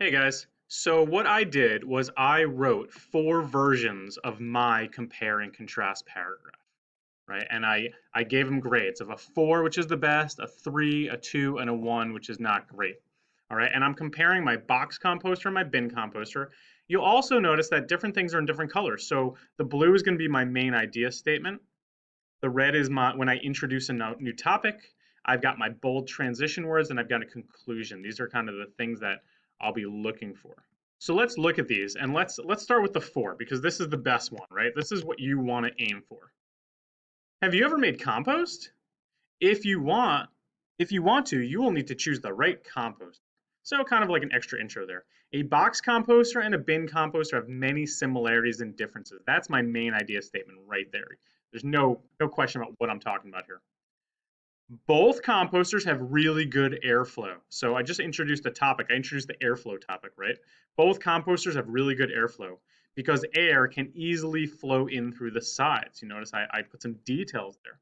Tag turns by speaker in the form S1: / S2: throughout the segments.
S1: Hey guys, so what I did was I wrote four versions of my compare and contrast paragraph, right? And I gave them grades of a 4, which is the best, a 3, a 2, and a 1, which is not great. All right, and I'm comparing my box composter and my bin composter. You'll also notice that different things are in different colors. So the blue is going to be my main idea statement. The red is my when I introduce a new topic. I've got my bold transition words and I've got a conclusion. These are kind of the things that I'll be looking for. So let's look at these and let's start with the 4 because this is the best one, right? This is what you want to aim for. Have you ever made compost? If you want, if you want to, you will need to choose the right compost. So kind of like an extra intro there. A box composter and a bin composter have many similarities and differences. That's my main idea statement right there. There's no question about what I'm talking about here. Both composters have really good airflow. So I just introduced the topic. I introduced the airflow topic, right? Both composters have really good airflow because air can easily flow in through the sides. You notice I put some details there.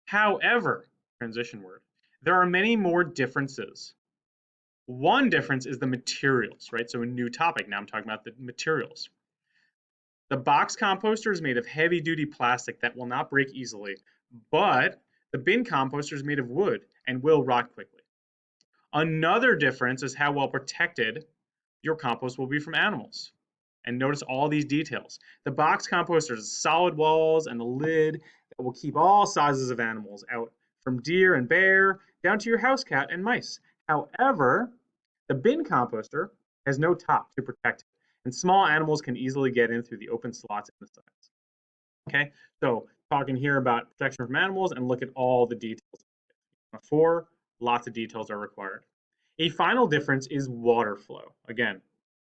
S1: However, transition word, there are many more differences. One difference is the materials, right? So a new topic. Now I'm talking about the materials. The box composter is made of heavy duty plastic that will not break easily, but the bin composter is made of wood and will rot quickly. Another difference is how well protected your compost will be from animals. And notice all these details. The box composter has solid walls and a lid that will keep all sizes of animals out, from deer and bear down to your house cat and mice. However, the bin composter has no top to protect it, and small animals can easily get in through the open slots in the sides. Okay, so talking here about protection from animals and look at all the details. Before, lots of details are required. A final difference is water flow. Again,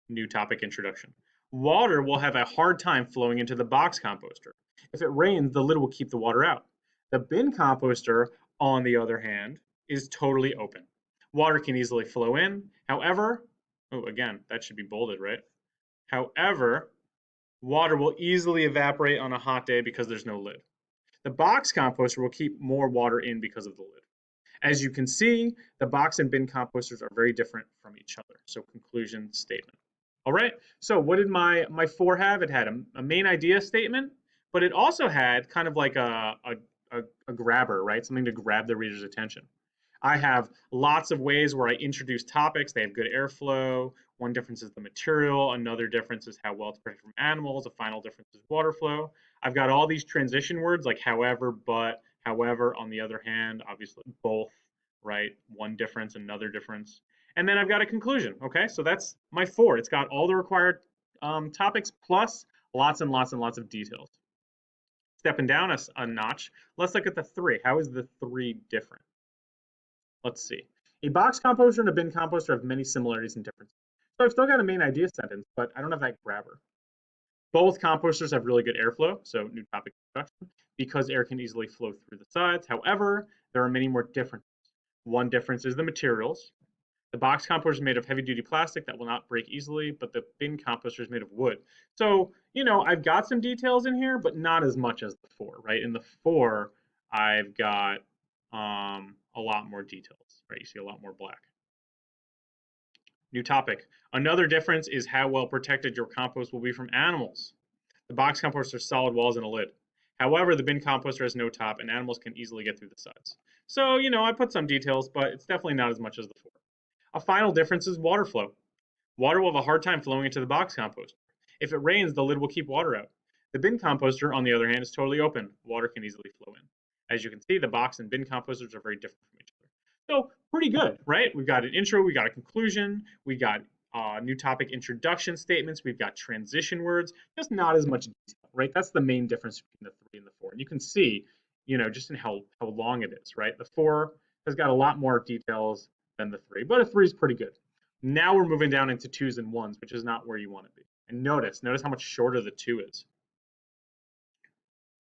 S1: new topic introduction. Water will have a hard time flowing into the box composter. If it rains, the lid will keep the water out. The bin composter, on the other hand, is totally open. Water can easily flow in. However, oh, again, that should be bolded, right? However, water will easily evaporate on a hot day because there's no lid. The box composter will keep more water in because of the lid. As you can see, the box and bin composters are very different from each other. So conclusion statement. All right, so what did my 4 have? It had a main idea statement, but it also had kind of like a grabber, right? Something to grab the reader's attention. I have lots of ways where I introduce topics. They have good airflow. One difference is the material. Another difference is how well it's protected from animals. A final difference is water flow. I've got all these transition words like however, but, however, on the other hand, obviously both, right? One difference, another difference. And then I've got a conclusion. Okay, so that's my 4. It's got all the required topics plus lots and lots and lots of details. Stepping down a notch, let's look at the 3. How is the 3 different? Let's see. A box composter and a bin composter have many similarities and differences. So I've still got a main idea sentence, but I don't have that grabber. Both composters have really good airflow, so new topic introduction, because air can easily flow through the sides. However, there are many more differences. One difference is the materials. The box composter is made of heavy duty plastic that will not break easily, but the bin composter is made of wood. So, I've got some details in here, but not as much as the 4, right? In the 4, I've got a lot more details, right? You see a lot more black. New topic. Another difference is how well protected your compost will be from animals. The box composter has solid walls and a lid. However, the bin composter has no top and animals can easily get through the sides. So, I put some details, but it's definitely not as much as the 4. A final difference is water flow. Water will have a hard time flowing into the box composter. If it rains, the lid will keep water out. The bin composter, on the other hand, is totally open. Water can easily flow in. As you can see, the box and bin composters are very different from each other. So pretty good, right? We've got an intro, we got a conclusion, we got new topic introduction statements, we've got transition words, just not as much detail, right? That's the main difference between the 3 and the 4. And you can see, just in how long it is, right? The 4 has got a lot more details than the 3, but a 3 is pretty good. Now we're moving down into 2s and 1s, which is not where you want to be. And notice how much shorter the 2 is.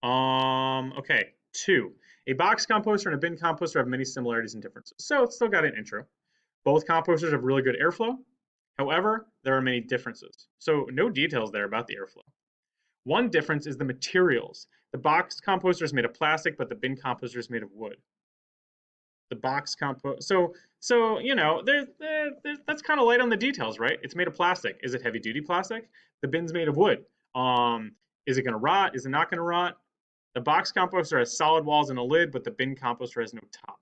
S1: Okay, 2. A box composter and a bin composter have many similarities and differences. So it's still got an intro. Both composters have really good airflow. However, there are many differences. So no details there about the airflow. One difference is the materials. The box composter is made of plastic, but the bin composter is made of wood. The box compost. So that's kind of light on the details, right? It's made of plastic. Is it heavy duty plastic? The bin's made of wood. Um, is it going to rot? Is it not going to rot? The box composter has solid walls and a lid, but the bin composter has no top.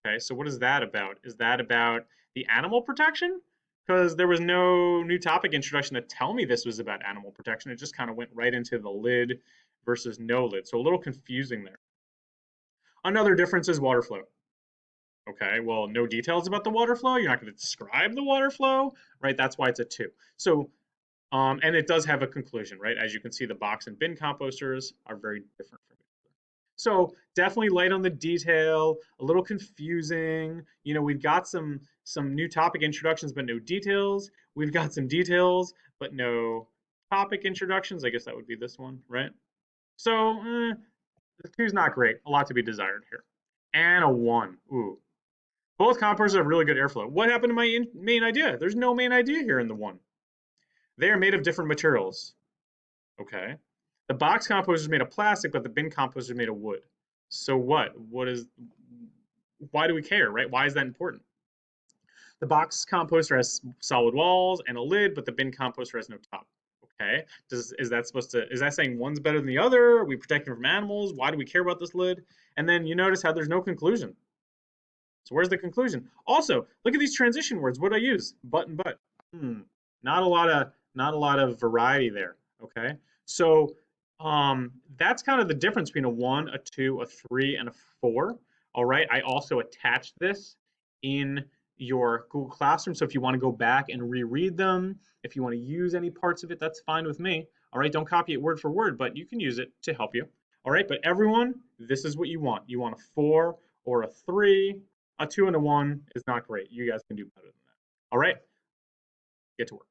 S1: Okay, so what is that about? Is that about the animal protection? Because there was no new topic introduction to tell me this was about animal protection. It just kind of went right into the lid versus no lid. So a little confusing there. Another difference is water flow. Okay, well, no details about the water flow. You're not going to describe the water flow, right? That's why it's a two. So, and it does have a conclusion, right? As you can see, the box and bin composters are very different from each other. So definitely light on the detail, a little confusing. We've got some new topic introductions, but no details. We've got some details, but no topic introductions. I guess that would be this one, right? So the two's not great. A lot to be desired here. And a one. Ooh, both composters have really good airflow. What happened to my main idea? There's no main idea here in the one. They are made of different materials. Okay. The box composter is made of plastic, but the bin composter is made of wood. So what? Why do we care, right? Why is that important? The box composter has solid walls and a lid, but the bin composter has no top. Okay. Is that saying one's better than the other? Are we protecting from animals? Why do we care about this lid? And then you notice how there's no conclusion. So where's the conclusion? Also, look at these transition words. What do I use? But and but. Hmm. Not a lot of variety there. Okay. So that's kind of the difference between a one, a two, a three, and a four. All right. I also attached this in your Google Classroom. So if you want to go back and reread them, if you want to use any parts of it, that's fine with me. All right. Don't copy it word for word, but you can use it to help you. All right. But everyone, this is what you want. You want a four or a three. A two and a one is not great. You guys can do better than that. All right, get to work.